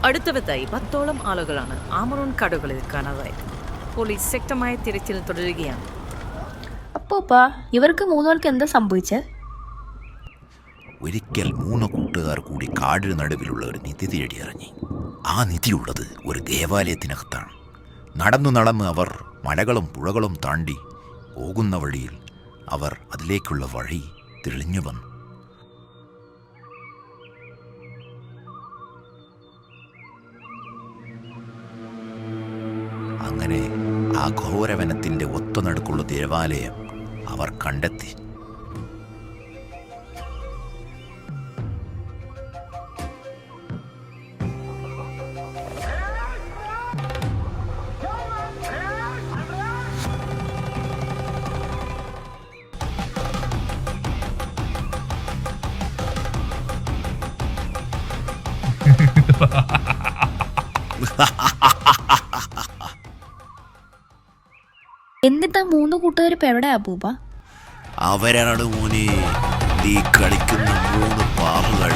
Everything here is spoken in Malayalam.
അടുത്തതായി 10ഓളം ആളുകളാണ് ആമറോൺ കാടുകളിൽ കാണാതായത്. പോലീസ് ശക്തമായ തിരച്ചിൽ തുടരുകയാണ്. അപ്പോപ്പാ, ഇവർക്ക് മൂന്നാൾക്ക് എന്താ സംഭവിച്ചത്? ഒരിക്കൽ 3 കൂട്ടുകാർ കൂടി കാടിന് നടുവിലുള്ള ഒരു നിധി തേടി ഇറങ്ങി. ആ നിധിയുള്ളത് ഒരു ദേവാലയത്തിനകത്താണ്. നടന്ന് അവർ മലകളും പുഴകളും താണ്ടി പോകുന്ന വഴിയിൽ അവർ അതിലേക്കുള്ള വഴി തെളിഞ്ഞു വന്നു. അങ്ങനെ ആ ഘോരവനത്തിൻ്റെ ഒത്തുനടുക്കുള്ള ദേവാലയം അവർ കണ്ടെത്തി. എന്നിട്ടാ 3 കൂട്ടുകാർ ഇപ്പൊ എവിടെയാ അപ്പൂപ്പ? അവരാണ് മോനെ നീ കളിക്കുന്ന 3 പാമ്പുകൾ.